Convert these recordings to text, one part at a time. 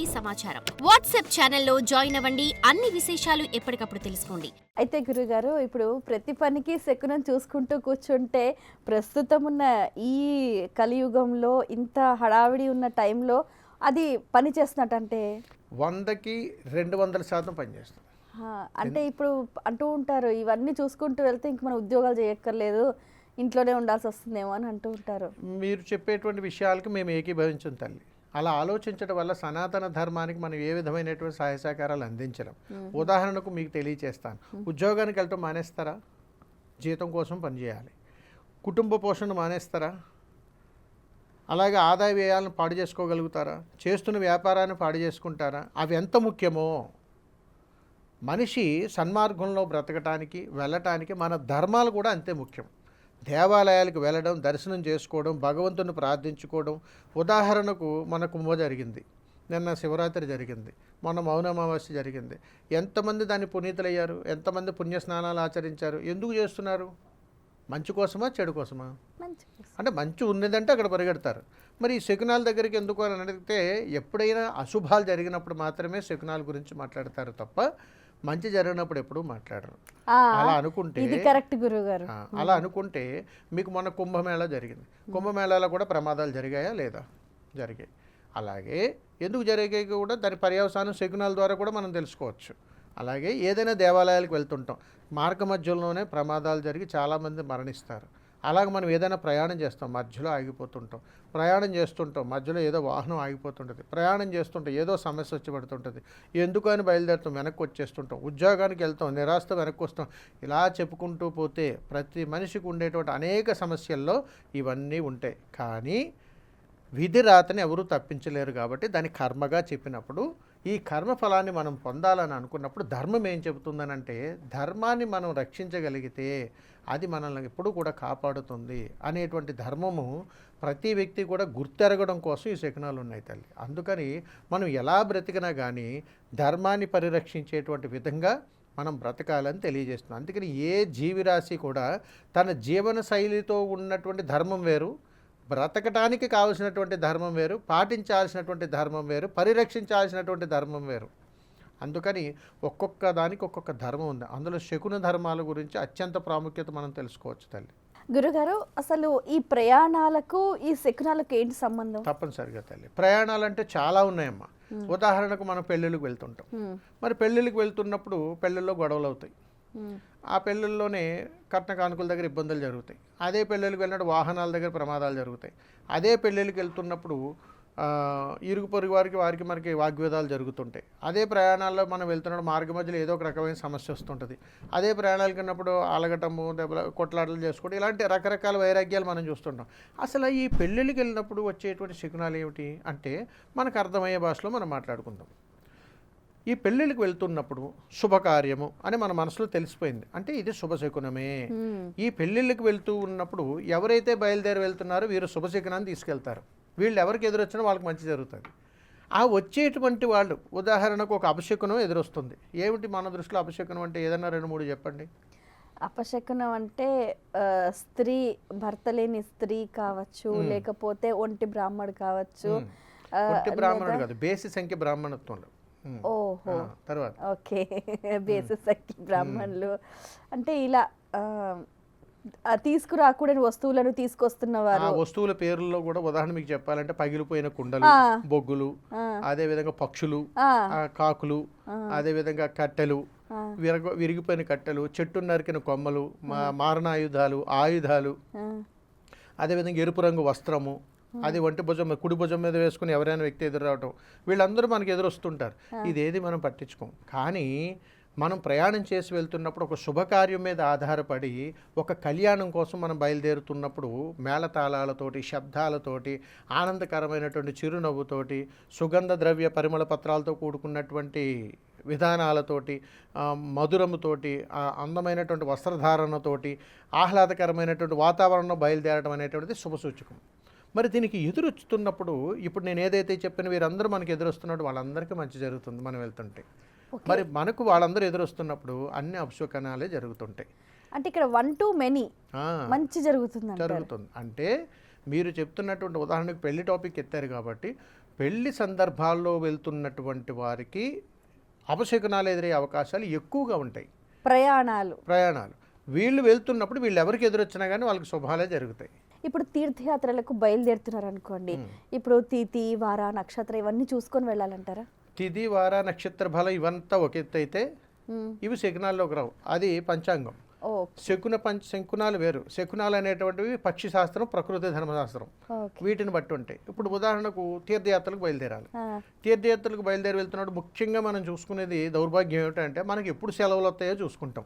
ఇంటి సమాచారం వాట్సాప్ ఛానల్లో జాయిన్ అవ్వండి. అన్ని విశేషాలు ఎప్పటికప్పుడు తెలుసుకోండి. అయితే గురుగారు, ఇప్పుడు ప్రతి పనికి శకునం చూసుకుంటూ కూర్చుంటే ప్రస్తుతం ఉన్న ఈ కలియుగంలో ఇంత హడావిడి ఉన్న టైంలో అది పని చేస్తున్నట్టంటే 100కి 200% పనిచేస్తుంది. అంటే ఇప్పుడు అంటూ ఉంటారు, ఇవన్నీ చూసుకుంటూ వెళ్తే ఇంక మనం ఉద్యోగాలు చేయక్కర్లేదు, ఇంట్లోనే ఉండాల్సి వస్తుందేమో అని అంటూ ఉంటారు. మీరు చెప్పేటువంటి విషయాలకు మేము ఏకీభవించం తల్లి. అలా ఆలోచించడం వల్ల సనాతన ధర్మానికి మనం ఏ విధమైనటువంటి సహాయ సహకారాలు అందించలేం. ఉదాహరణకు మీకు తెలియచేస్తాను. ఉద్యోగానికి వెళ్ళటం మానేస్తారా? జీతం కోసం పనిచేయాలి. కుటుంబ పోషణ మానేస్తారా? అలాగే ఆదాయ వ్యయాలను పాడు చేసుకోగలుగుతారా? చేస్తున్న వ్యాపారాన్ని పాడు చేసుకుంటారా? అవి ఎంత ముఖ్యమో మనిషి సన్మార్గంలో బ్రతకటానికి వెళ్ళటానికి మన ధర్మాలు కూడా అంతే ముఖ్యం. దేవాలయాలకు వెళ్ళడం, దర్శనం చేసుకోవడం, భగవంతుని ప్రార్థించుకోవడం. ఉదాహరణకు మన కుంభ జరిగింది, నిన్న శివరాత్రి జరిగింది, మొన్న మౌనమావాస్య జరిగింది. ఎంతమంది దాన్ని పునీతులయ్యారు? ఎంతమంది పుణ్యస్నానాలు ఆచరించారు? ఎందుకు చేస్తున్నారు? మంచి కోసమా, చెడు కోసమా? అంటే మంచి ఉన్నదంటే అక్కడ పరిగెడతారు. మరి ఈ శకునాల దగ్గరికి ఎందుకు అని అడిగితే, ఎప్పుడైనా అశుభాలు జరిగినప్పుడు మాత్రమే శకునాల గురించి మాట్లాడతారు తప్ప మంచి జరిగినప్పుడు ఎప్పుడూ మాట్లాడరు. అలా అనుకుంటే కరెక్ట్ గురుగారు. అలా అనుకుంటే మీకు మొన్న కుంభమేళా జరిగింది. కుంభమేళాలో కూడా ప్రమాదాలు జరిగాయా లేదా? జరిగాయి. అలాగే ఎందుకు జరిగాయి కూడా దాని పర్యవసానం శకునాల ద్వారా కూడా మనం తెలుసుకోవచ్చు. అలాగే ఏదైనా దేవాలయాలకు వెళ్తుంటాం, మార్గ మధ్యలోనే ప్రమాదాలు జరిగి చాలామంది మరణిస్తారు. అలాగే మనం ఏదైనా ప్రయాణం చేస్తాం, మధ్యలో ఆగిపోతుంటాం. ప్రయాణం చేస్తుంటాం, మధ్యలో ఏదో వాహనం ఆగిపోతుంటుంది. ప్రయాణం చేస్తుంటాం, ఏదో సమస్య వచ్చి పడుతుంటుంది. ఎందుకు అని బయలుదేరుతాం, వెనక్కి వచ్చేస్తుంటాం. ఉద్యోగానికి వెళ్తాం, నిరాశతో వెనక్కి వస్తాం. ఇలా చెప్పుకుంటూ పోతే ప్రతి మనిషికి ఉండేటువంటి అనేక సమస్యల్లో ఇవన్నీ ఉంటాయి. కానీ విధి రాతని ఎవరూ తప్పించలేరు కాబట్టి దాన్ని కర్మగా చెప్పినప్పుడు, ఈ కర్మ ఫలాన్ని మనం పొందాలని అనుకున్నప్పుడు ధర్మం ఏం చెబుతుందనంటే, ధర్మాన్ని మనం రక్షించగలిగితే అది మనల్ని ఎప్పుడూ కూడా కాపాడుతుంది అనేటువంటి ధర్మము ప్రతి వ్యక్తి కూడా గుర్తెరగడం కోసం ఈ శకునాలు ఉన్నాయి తల్లి. అందుకని మనం ఎలా బ్రతికినా కానీ ధర్మాన్ని పరిరక్షించేటువంటి విధంగా మనం బ్రతకాలని తెలియజేస్తున్నాం. అందుకని ఏ జీవిరాశి కూడా తన జీవన శైలితో ఉన్నటువంటి ధర్మం వేరు, బ్రతకటానికి కావలసినటువంటి ధర్మం వేరు, పాటించాల్సినటువంటి ధర్మం వేరు, పరిరక్షించాల్సినటువంటి ధర్మం వేరు. అందుకని ఒక్కొక్క దానికి ఒక్కొక్క ధర్మం ఉంది. అందులో శకున ధర్మాల గురించి అత్యంత ప్రాముఖ్యత మనం తెలుసుకోవచ్చు తల్లి. గురుగారు, అసలు ఈ ప్రయాణాలకు ఈ శకునాలకు ఏంటి సంబంధం? తప్పనిసరిగా తల్లి, ప్రయాణాలు అంటే చాలా ఉన్నాయమ్మా. ఉదాహరణకు మనం పెళ్ళిళ్ళకి వెళ్తుంటాం. మరి పెళ్ళిళ్ళకి వెళ్తున్నప్పుడు పెళ్ళిళ్ళలో గొడవలు అవుతాయి. ఆ పెళ్ళిళ్ళలోనే కట్న కానుకల దగ్గర ఇబ్బందులు జరుగుతాయి. అదే పెళ్ళిళ్ళకి వెళ్ళినప్పుడు వాహనాల దగ్గర ప్రమాదాలు జరుగుతాయి. అదే పెళ్ళిళ్ళకి వెళ్తున్నప్పుడు ఇరుగు పొరుగు వారికి మనకి వాగ్వేదాలు జరుగుతుంటాయి. అదే ప్రయాణాల్లో మనం వెళ్తున్నప్పుడు మార్గ మధ్యలో ఏదో ఒక రకమైన సమస్య వస్తుంటుంది. అదే ప్రయాణాలకు వెళ్ళినప్పుడు అలగటము, దెబ్బలు, కొట్లాటలు చేసుకోవడం, ఇలాంటి రకరకాల వైరాగ్యాలు మనం చూస్తుంటాం. అసలు ఈ పెళ్ళిళ్ళకి వెళ్ళినప్పుడు వచ్చేటువంటి శకునాలు ఏమిటి అంటే మనకు అర్థమయ్యే భాషలో మనం మాట్లాడుకుందాం. ఈ పెళ్ళిళ్ళకి వెళ్తున్నప్పుడు శుభకార్యము అని మన మనసులో తెలిసిపోయింది, అంటే ఇది శుభశకునమే. ఈ పెళ్ళిళ్ళకి వెళ్తూ ఉన్నప్పుడు ఎవరైతే బయలుదేరి వెళ్తున్నారో వీరు శుభశకునాన్ని తీసుకెళ్తారు. వీళ్ళు ఎవరికి ఎదురొచ్చినా వాళ్ళకి మంచి జరుగుతుంది. ఆ వచ్చేటువంటి వాళ్ళు, ఉదాహరణకు ఒక అపశకునం ఎదురొస్తుంది. ఏమిటి మన దృష్టిలో అపశకునం అంటే? ఏదన్నా 2-3 చెప్పండి. అపశకునం అంటే స్త్రీ, భర్త లేని స్త్రీ కావచ్చు, లేకపోతే ఒంటి బ్రాహ్మడు కావచ్చు. ఒంటి బ్రాహ్మణుడు కాదు, బేసి సంఖ్య బ్రాహ్మణత్వంలో. ఓహో, తర్వాత ఓకే, బేసి సంఖ్య బ్రాహ్మణులు అంటే ఇలా తీసుకురాకూడని వస్తువులను తీసుకొస్తున్నవారు. ఆ వస్తువుల పేర్లలో కూడా ఉదాహరణ మీకు చెప్పాలంటే పగిలిపోయిన కుండలు, బొగ్గులు, అదే విధంగా పక్షులు, కాకులు, అదే విధంగా కట్టెలు, విరిగిపోయిన కట్టెలు, చెట్టు నరికిన కొమ్మలు, మారణాయుధాలు, ఆయుధాలు, అదేవిధంగా ఎరుపు రంగు వస్త్రము, అది ఒంటి భుజం కుడి భుజం మీద వేసుకుని ఎవరైనా వ్యక్తి ఎదురు రావటం, వీళ్ళందరూ మనకి ఎదురొస్తుంటారు. ఇదేది మనం పట్టించుకోం. కానీ మనం ప్రయాణం చేసి వెళ్తున్నప్పుడు ఒక శుభకార్యం మీద ఆధారపడి ఒక కళ్యాణం కోసం మనం బయలుదేరుతున్నప్పుడు మేళతాళాలతోటి, శబ్దాలతోటి, ఆనందకరమైనటువంటి చిరునవ్వుతోటి, సుగంధ ద్రవ్య పరిమళ పత్రాలతో కూడుకున్నటువంటి విధానాలతోటి, మధురముతోటి, అందమైనటువంటి వస్త్రధారణతోటి, ఆహ్లాదకరమైనటువంటి వాతావరణంలో బయలుదేరడం అనేటువంటిది శుభసూచకం. మరి దీనికి ఎదురొస్తున్నప్పుడు ఇప్పుడు నేను ఏదైతే చెప్పిన వీరందరూ మనకి ఎదురొస్తున్నప్పుడు వాళ్ళందరికీ మంచి జరుగుతుంది మనం వెళ్తుంటే. మరి మనకు వాళ్ళందరూ ఎదురొస్తున్నప్పుడు అన్ని అపశకునాలే జరుగుతుంటాయి. అంటే ఇక్కడ 1 to many మంచి జరుగుతుంది. అంటే మీరు చెప్తున్నటువంటి ఉదాహరణకు పెళ్లి టాపిక్ ఎత్తారు కాబట్టి పెళ్లి సందర్భాల్లో వెళ్తున్నటువంటి వారికి అపశకునాలు ఎదురయ్యే అవకాశాలు ఎక్కువగా ఉంటాయి. ప్రయాణాలు వీళ్ళు వెళ్తున్నప్పుడు వీళ్ళు ఎవరికి ఎదురొచ్చినా కానీ వాళ్ళకి శుభాలే జరుగుతాయి. ఇప్పుడు తీర్థయాత్రలకు బయలుదేరుతున్నారు అనుకోండి, ఇప్పుడు తిథి వార నక్షత్రం ఇవన్నీ చూసుకొని వెళ్ళాలంటారా? తిథి వార నక్షత్ర బలం ఇవంతా ఒక ఎత్తు అయితే ఇవి శకునాల్లోకి రావు. అది పంచాంగం. శకునాలు వేరు. శకునాలు అనేటువంటివి పక్షి శాస్త్రం, ప్రకృతి ధర్మశాస్త్రం, వీటిని బట్టి ఉంటాయి. ఇప్పుడు ఉదాహరణకు తీర్థయాత్రలకు బయలుదేరాలి. తీర్థయాత్రలకు బయలుదేరి వెళ్తున్నప్పుడు ముఖ్యంగా మనం చూసుకునేది దౌర్భాగ్యం ఏమిటంటే మనకి ఎప్పుడు సెలవులు వస్తాయో చూసుకుంటాం.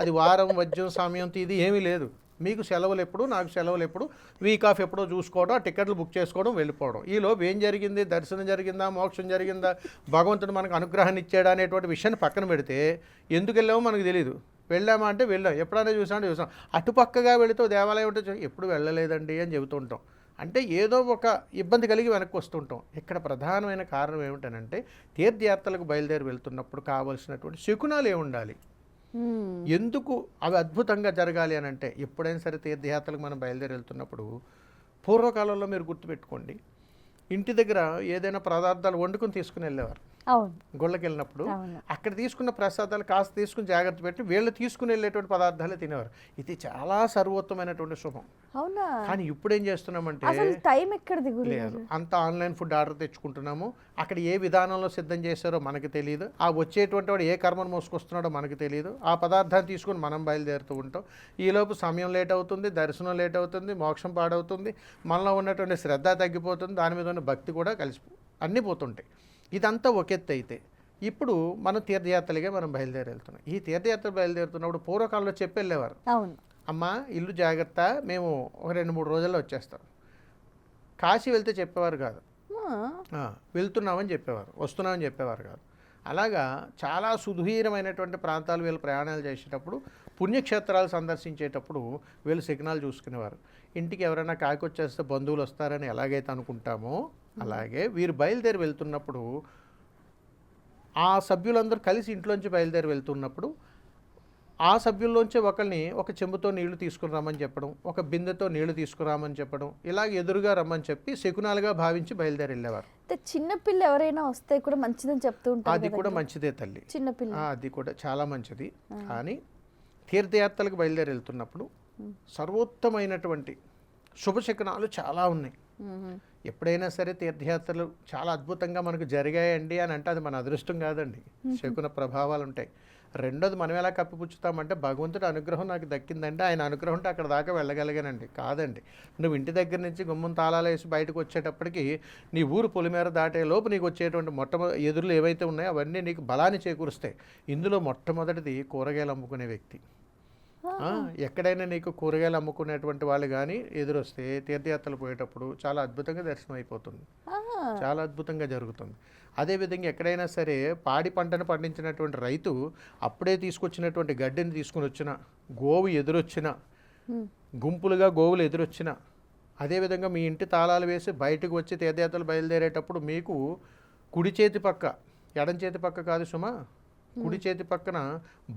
అది వారం, వజ్యం, సమయం, తీది ఏమీ లేదు. మీకు సెలవులు ఎప్పుడు, నాకు సెలవులు ఎప్పుడు, వీక్ ఆఫ్ ఎప్పుడో చూసుకోవడం, ఆ టికెట్లు బుక్ చేసుకోవడం, వెళ్ళిపోవడం. ఈలోపు ఏం జరిగింది, దర్శనం జరిగిందా, మోక్షం జరిగిందా, భగవంతుడు మనకు అనుగ్రహాన్ని ఇచ్చాడా అనేటువంటి విషయాన్ని పక్కన పెడితే ఎందుకు వెళ్ళామో మనకు తెలియదు. వెళ్ళామా అంటే వెళ్ళాం, ఎప్పుడైనా చూసాం. అటుపక్కగా వెళితే దేవాలయం ఉంటే ఎప్పుడు వెళ్ళలేదండి అని చెబుతుంటాం. అంటే ఏదో ఒక ఇబ్బంది కలిగి వెనక్కి వస్తుంటాం. ఇక్కడ ప్రధానమైన కారణం ఏమిటనంటే తీర్థయాత్రలకు బయలుదేరి వెళ్తున్నప్పుడు కావాల్సినటువంటి శకునాలు ఏముండాలి, ఎందుకు అవి అద్భుతంగా జరగాలి అని అంటే ఎప్పుడైనా సరే తీర్థయాత్రలకు మనం బయలుదేరి వెళ్తున్నప్పుడు పూర్వకాలంలో మీరు గుర్తుపెట్టుకోండి, ఇంటి దగ్గర ఏదైనా పదార్థాలు వండుకొని తీసుకుని వెళ్ళేవారు. గుళ్ళకి వెళ్ళినప్పుడు అక్కడ తీసుకున్న ప్రసాదాలు కాస్త తీసుకుని జాగ్రత్త పెట్టి వీళ్ళు తీసుకుని వెళ్ళేటువంటి పదార్థాలే తినేవారు. ఇది చాలా సర్వోత్తమైనటువంటి శుభం. కానీ ఇప్పుడు ఏం చేస్తున్నామంటే టైం ఎక్కడిది లేదు, అంత ఆన్లైన్ ఫుడ్ ఆర్డర్ తెచ్చుకుంటున్నాము. అక్కడ ఏ విధానంలో సిద్ధం చేశారో మనకు తెలియదు, ఆ వచ్చేటువంటి వాడు ఏ కర్మను మోసుకొస్తున్నాడో మనకు తెలియదు. ఆ పదార్థాన్ని తీసుకుని మనం బయలుదేరుతూ ఉంటాం. ఈలోపు సమయం లేట్ అవుతుంది, దర్శనం లేట్ అవుతుంది, మోక్షం పాడవుతుంది, మనలో ఉన్నటువంటి శ్రద్ధ తగ్గిపోతుంది, దాని మీద ఉన్న భక్తి కూడా అన్నీ పోతుంటాయి. ఇదంతా ఒక ఎత్తు అయితే ఇప్పుడు మనం తీర్థయాత్రలుగా మనం బయలుదేరి వెళ్తున్నాం. ఈ తీర్థయాత్ర బయలుదేరుతున్నప్పుడు పూర్వకాలంలో చెప్పి వెళ్ళేవారు, అమ్మ ఇల్లు జాగ్రత్త, మేము ఒక 2-3 రోజుల్లో వచ్చేస్తాం. కాశీ వెళ్తే చెప్పేవారు కాదు, వెళ్తున్నామని చెప్పేవారు, వస్తున్నామని చెప్పేవారు కాదు. అలాగా చాలా సుదూరమైనటువంటి ప్రాంతాలు వీళ్ళు ప్రయాణాలు చేసేటప్పుడు, పుణ్యక్షేత్రాలు సందర్శించేటప్పుడు వీళ్ళు సిగ్నల్ చూసుకునేవారు. ఇంటికి ఎవరైనా కాకి వచ్చేస్తే బంధువులు వస్తారని ఎలాగైతే అనుకుంటామో అలాగే వీరు బయలుదేరి వెళ్తున్నప్పుడు ఆ సభ్యులందరూ కలిసి ఇంట్లోంచి బయలుదేరి వెళ్తున్నప్పుడు ఆ సభ్యుల్లోంచి ఒకరిని ఒక చెంబుతో నీళ్లు తీసుకుని రమ్మని చెప్పడం, ఒక బిందెతో నీళ్లు తీసుకురామని చెప్పడం, ఇలాగ ఎదురుగా రమ్మని చెప్పి శకునాలుగా భావించి బయలుదేరి వెళ్ళేవారు. చిన్నపిల్ల ఎవరైనా వస్తే కూడా మంచిదని చెప్తూ ఉంటారు. అది కూడా మంచిదే తల్లి, చిన్నపిల్ల అది కూడా చాలా మంచిది. కానీ తీర్థయాత్రలకు బయలుదేరి వెళ్తున్నప్పుడు సర్వోత్తమైనటువంటి శుభశకునాలు చాలా ఉన్నాయి. ఎప్పుడైనా సరే తీర్థయాత్రలు చాలా అద్భుతంగా మనకు జరిగాయండి అని అంటే అది మన అదృష్టం కాదండి, శకున ప్రభావాలు ఉంటాయి. రెండోది మనం ఎలా కప్పిపుచ్చుతామంటే భగవంతుడి అనుగ్రహం నాకు దక్కిందంటే ఆయన అనుగ్రహం ఉంటే అక్కడ దాకా వెళ్ళగలిగానండి. కాదండి, నువ్వు ఇంటి దగ్గర నుంచి గుమ్మం తాళాలు వేసి బయటకు వచ్చేటప్పటికి నీ ఊరు పొలిమేర దాటే లోపు నీకు వచ్చేటువంటి ఎదురులు ఏవైతే ఉన్నాయో అవన్నీ నీకు బలాన్ని చేకూరుస్తాయి. ఇందులో మొట్టమొదటిది కూరగాయలు అమ్ముకునే వ్యక్తి. ఎక్కడైనా నీకు కూరగాయలు అమ్ముకునేటువంటి వాళ్ళు కానీ ఎదురొస్తే తీర్థయాత్రలు పోయేటప్పుడు చాలా అద్భుతంగా దర్శనం అయిపోతుంది, చాలా అద్భుతంగా జరుగుతుంది. అదేవిధంగా ఎక్కడైనా సరే పాడి పంటను పండించినటువంటి రైతు అప్పుడే తీసుకొచ్చినటువంటి గడ్డిని తీసుకుని వచ్చిన, గోవు ఎదురొచ్చిన, గుంపులుగా గోవులు ఎదురొచ్చిన, అదేవిధంగా మీ ఇంటి తాళాలు వేసి బయటకు వచ్చి తీర్థయాత్రలు బయలుదేరేటప్పుడు మీకు కుడి చేతి పక్క, ఎడం చేతి పక్క కాదు సుమా, కుడి చేతి పక్కన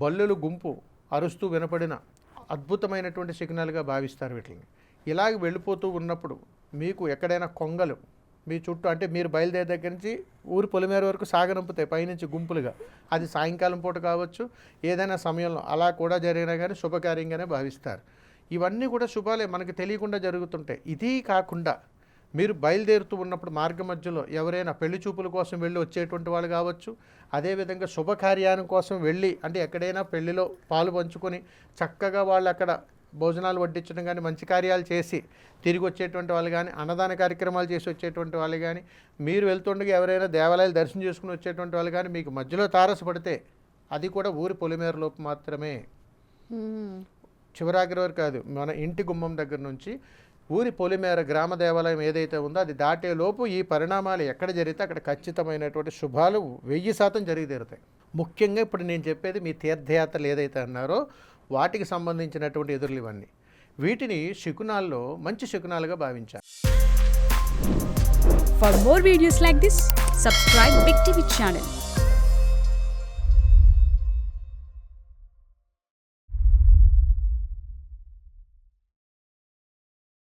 బల్లులు గుంపు అరుస్తూ వినపడిన అద్భుతమైనటువంటి సిగ్నల్గా భావిస్తారు వీటిని. ఇలాగ వెళ్ళిపోతూ ఉన్నప్పుడు మీకు ఎక్కడైనా కొంగలు మీ చుట్టూ, అంటే మీరు బయలుదేరే దగ్గర నుంచి ఊరి పొలిమేర వరకు సాగనంపుతాయి పైనుంచి గుంపులుగా. అది సాయంకాలం పూట కావచ్చు, ఏదైనా సమయంలో అలా కూడా జరిగినా కానీ శుభకార్యంగానే భావిస్తారు. ఇవన్నీ కూడా శుభాలే, మనకు తెలియకుండా జరుగుతుంటాయి. ఇది కాకుండా మీరు బయలుదేరుతూ ఉన్నప్పుడు మార్గ మధ్యలో ఎవరైనా పెళ్లి చూపుల కోసం వెళ్ళి వచ్చేటువంటి వాళ్ళు కావచ్చు, అదేవిధంగా శుభకార్యానం కోసం వెళ్ళి, అంటే ఎక్కడైనా పెళ్లిలో పాలు పంచుకొని చక్కగా వాళ్ళు అక్కడ భోజనాలు వడ్డించడం కానీ మంచి కార్యాలు చేసి తిరిగి వచ్చేటువంటి వాళ్ళు కానీ, అన్నదాన కార్యక్రమాలు చేసి వచ్చేటువంటి వాళ్ళు కానీ, మీరు వెళ్తుండగా ఎవరైనా దేవాలయాలు దర్శనం చేసుకుని వచ్చేటువంటి వాళ్ళు కానీ మీకు మధ్యలో తారసపడితే అది కూడా ఊరి పొలిమేరలోపు మాత్రమే, చివరాగిరి వరకు కాదు. మన ఇంటి గుమ్మం దగ్గర నుంచి ఊరి పొలిమేర గ్రామ దేవాలయం ఏదైతే ఉందో అది దాటేలోపు ఈ పరిణామాలు ఎక్కడ జరిగితే అక్కడ ఖచ్చితమైనటువంటి శుభాలు 1000% జరిగి తీరుతాయి. ముఖ్యంగా ఇప్పుడు నేను చెప్పేది మీ తీర్థయాత్రలు ఏదైతే అన్నారో వాటికి సంబంధించినటువంటి ఎదురులు ఇవన్నీ, వీటిని శకునాల్లో మంచి శకునాలుగా భావించాలి. For more videos like this, subscribe Big TV channel.